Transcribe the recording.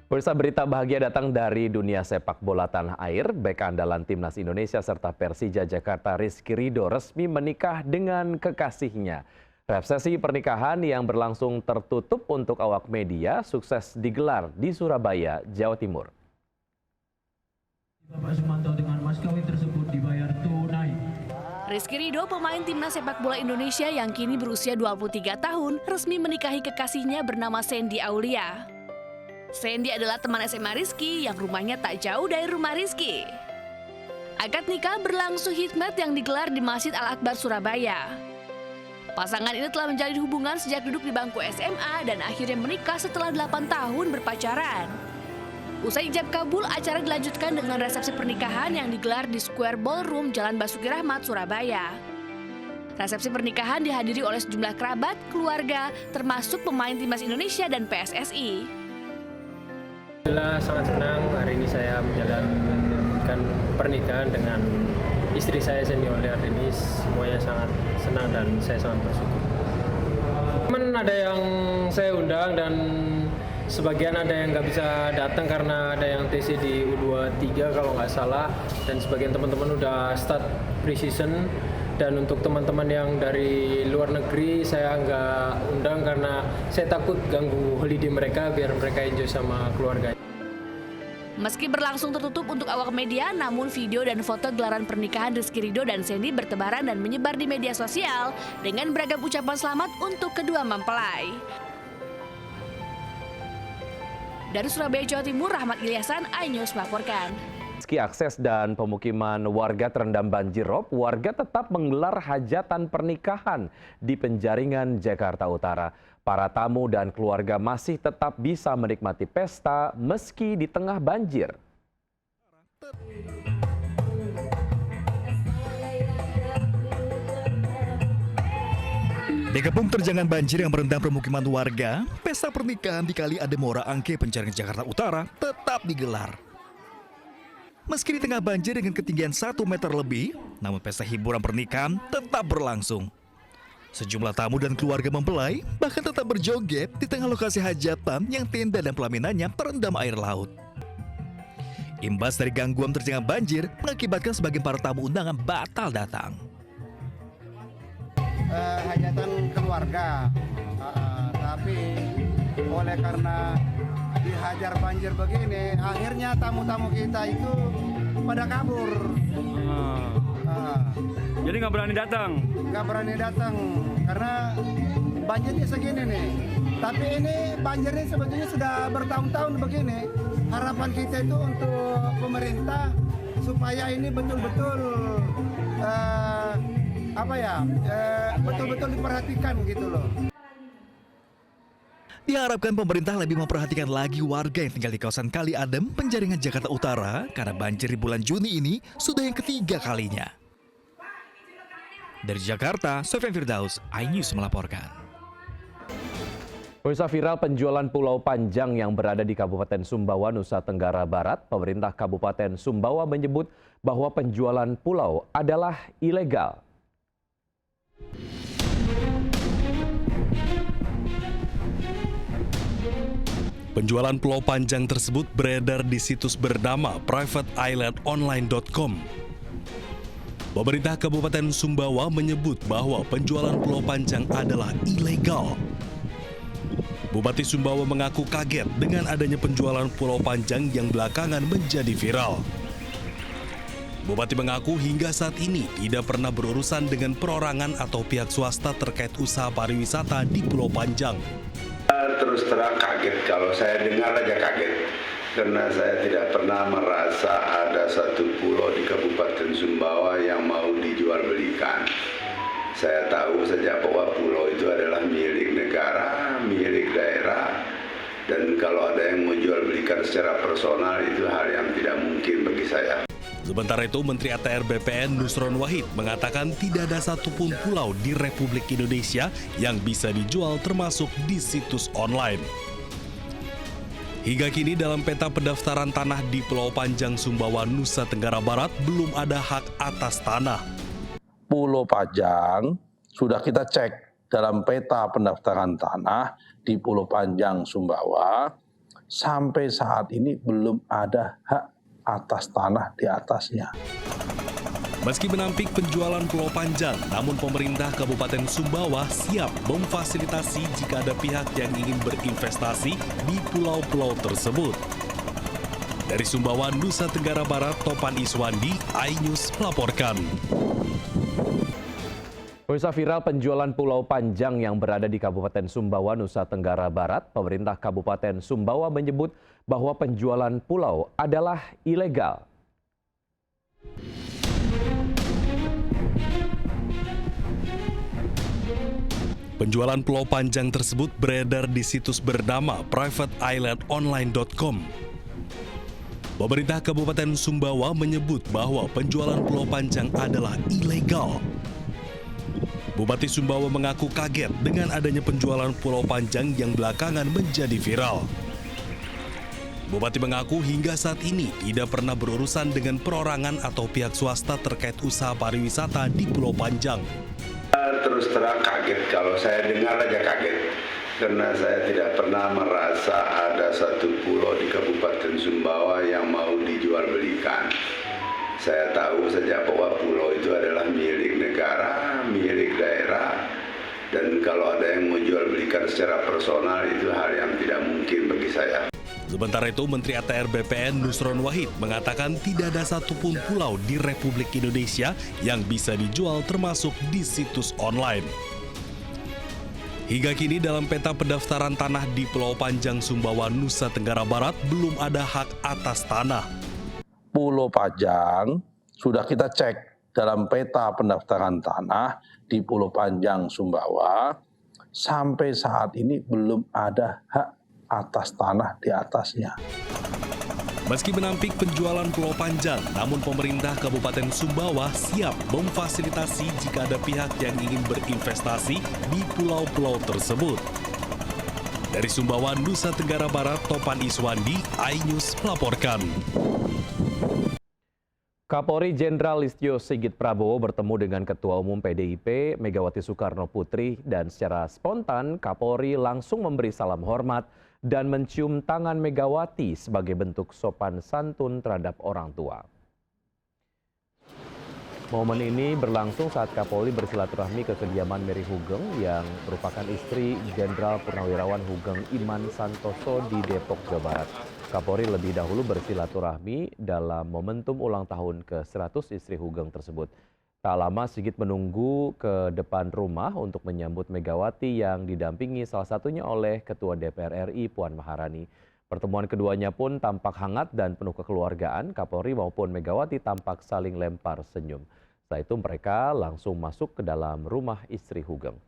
Pemirsa, berita bahagia datang dari dunia sepak bola tanah air. Bek andalan timnas Indonesia serta Persija Jakarta Rizky Ridho resmi menikah dengan kekasihnya. Resepsi pernikahan yang berlangsung tertutup untuk awak media sukses digelar di Surabaya, Jawa Timur. Bapak Sumanto dengan mas kawin tersebut dibayar tunai. Rizky Ridho, pemain timnas sepak bola Indonesia yang kini berusia 23 tahun, resmi menikahi kekasihnya bernama Sandy Aulia. Sandy adalah teman SMA Rizky yang rumahnya tak jauh dari rumah Rizky. Akad nikah berlangsung hikmat yang digelar di Masjid Al-Akbar, Surabaya. Pasangan ini telah menjalin hubungan sejak duduk di bangku SMA dan akhirnya menikah setelah 8 tahun berpacaran. Usai ijab kabul, acara dilanjutkan dengan resepsi pernikahan yang digelar di Square Ballroom Jalan Basuki Rahmat, Surabaya. Resepsi pernikahan dihadiri oleh sejumlah kerabat, keluarga, termasuk pemain timnas Indonesia dan PSSI. Alhamdulillah sangat senang hari ini saya menjalankan pernikahan dengan istri saya Sandy Aulia. Ini semuanya sangat senang dan saya sangat bersyukur. Teman ada yang saya undang dan sebagian ada yang nggak bisa datang karena ada yang TC di U23 kalau nggak salah, dan sebagian teman-teman udah start pre-season. Dan untuk teman-teman yang dari luar negeri saya nggak undang karena saya takut ganggu holiday mereka biar mereka enjoy sama keluarga. Meski berlangsung tertutup untuk awak media, namun video dan foto gelaran pernikahan Rizky Ridho dan Sandy bertebaran dan menyebar di media sosial dengan beragam ucapan selamat untuk kedua mempelai. Dari Surabaya, Jawa Timur, Rahmat Ilyasan, iNews melaporkan. Meski akses dan pemukiman warga terendam banjir rob, warga tetap menggelar hajatan pernikahan di Penjaringan, Jakarta Utara. Para tamu dan keluarga masih tetap bisa menikmati pesta meski di tengah banjir. Dikepung terjangan banjir yang merendam permukiman warga, pesta pernikahan di Kali Ademora Angke, Penjaringan, Jakarta Utara tetap digelar. Meski di tengah banjir dengan ketinggian 1 meter lebih, namun pesta hiburan pernikahan tetap berlangsung. Sejumlah tamu dan keluarga mempelai bahkan tetap berjoget di tengah lokasi hajatan yang tenda dan pelaminannya terendam air laut. Imbas dari gangguan terjangan banjir mengakibatkan sebagian para tamu undangan batal datang. Hajatan keluarga, tapi oleh karena dihajar banjir begini, akhirnya tamu-tamu kita itu pada kabur. Jadi nggak berani datang? Nggak berani datang karena banjirnya segini nih. Tapi ini banjirnya sebetulnya sudah bertahun-tahun begini. Harapan kita itu untuk pemerintah supaya ini betul-betul betul-betul diperhatikan gitu loh. Diharapkan pemerintah lebih memperhatikan lagi warga yang tinggal di kawasan Kali Adem, Penjaringan, Jakarta Utara karena banjir di bulan Juni ini sudah yang ketiga kalinya. Dari Jakarta, Sofyan Firdaus, iNews melaporkan. Pemirsa, viral penjualan pulau panjang yang berada di Kabupaten Sumbawa, Nusa Tenggara Barat. Pemerintah Kabupaten Sumbawa menyebut bahwa penjualan pulau adalah ilegal. Penjualan pulau panjang tersebut beredar di situs bernama privateislandonline.com. Pemerintah Kabupaten Sumbawa menyebut bahwa penjualan pulau panjang adalah ilegal. Bupati Sumbawa mengaku kaget dengan adanya penjualan pulau panjang yang belakangan menjadi viral. Bupati mengaku hingga saat ini tidak pernah berurusan dengan perorangan atau pihak swasta terkait usaha pariwisata di Pulau Panjang. Terus terang kaget, kalau saya dengar aja kaget. Karena saya tidak pernah merasa ada satu pulau di Kabupaten Sumbawa yang mau dijual belikan. Saya tahu saja bahwa pulau itu adalah milik negara, milik daerah. Dan kalau ada yang mau jual belikan secara personal itu hal yang tidak mungkin bagi saya. Sementara itu, Menteri ATR BPN Nusron Wahid mengatakan tidak ada satupun pulau di Republik Indonesia yang bisa dijual termasuk di situs online. Hingga kini dalam peta pendaftaran tanah di Pulau Panjang Sumbawa, Nusa Tenggara Barat belum ada hak atas tanah. Pulau Panjang sudah kita cek dalam peta pendaftaran tanah di Pulau Panjang Sumbawa sampai saat ini belum ada hak atas tanah di atasnya. Meski menampik penjualan Pulau Panjang, namun pemerintah Kabupaten Sumbawa siap memfasilitasi jika ada pihak yang ingin berinvestasi di pulau-pulau tersebut. Dari Sumbawa, Nusa Tenggara Barat, Topan Iswandi, iNews melaporkan. Pemirsa, viral penjualan Pulau Panjang yang berada di Kabupaten Sumbawa, Nusa Tenggara Barat. Pemerintah Kabupaten Sumbawa menyebut bahwa penjualan pulau adalah ilegal. Penjualan Pulau Panjang tersebut beredar di situs bernama privateislandonline.com. Pemerintah Kabupaten Sumbawa menyebut bahwa penjualan Pulau Panjang adalah ilegal. Bupati Sumbawa mengaku kaget dengan adanya penjualan Pulau Panjang yang belakangan menjadi viral. Bupati mengaku hingga saat ini tidak pernah berurusan dengan perorangan atau pihak swasta terkait usaha pariwisata di Pulau Panjang. Terus terang kaget, kalau saya dengar aja kaget. Karena saya tidak pernah merasa ada satu pulau di Kabupaten Sumbawa yang mau dijual belikan. Saya tahu saja bahwa pulau itu adalah milik negara, milik daerah. Dan kalau ada yang mau jual belikan secara personal itu hal yang tidak mungkin bagi saya. Sementara itu, Menteri ATR BPN Nusron Wahid mengatakan tidak ada satupun pulau di Republik Indonesia yang bisa dijual termasuk di situs online. Hingga kini dalam peta pendaftaran tanah di Pulau Panjang Sumbawa, Nusa Tenggara Barat belum ada hak atas tanah. Pulau Panjang sudah kita cek dalam peta pendaftaran tanah di Pulau Panjang Sumbawa, sampai saat ini belum ada hak atas tanah di atasnya. Meski menampik penjualan Pulau Panjang, namun pemerintah Kabupaten Sumbawa siap memfasilitasi jika ada pihak yang ingin berinvestasi di pulau-pulau tersebut. Dari Sumbawa, Nusa Tenggara Barat, Topan Iswandi, iNews melaporkan. Kapolri Jenderal Listio Sigit Prabowo bertemu dengan Ketua Umum PDIP Megawati Soekarno Putri dan secara spontan Kapolri langsung memberi salam hormat dan mencium tangan Megawati sebagai bentuk sopan santun terhadap orang tua. Momen ini berlangsung saat Kapolri bersilaturahmi ke kediaman Mary Hugeng yang merupakan istri Jenderal Purnawirawan Hugeng Iman Santoso di Depok, Jawa Barat. Kapolri lebih dahulu bersilaturahmi dalam momentum ulang tahun ke-100 istri Hugeng tersebut. Tak lama Sigit menunggu ke depan rumah untuk menyambut Megawati yang didampingi salah satunya oleh Ketua DPR RI Puan Maharani. Pertemuan keduanya pun tampak hangat dan penuh kekeluargaan. Kapolri maupun Megawati tampak saling lempar senyum. Setelah itu mereka langsung masuk ke dalam rumah istri Hugeng.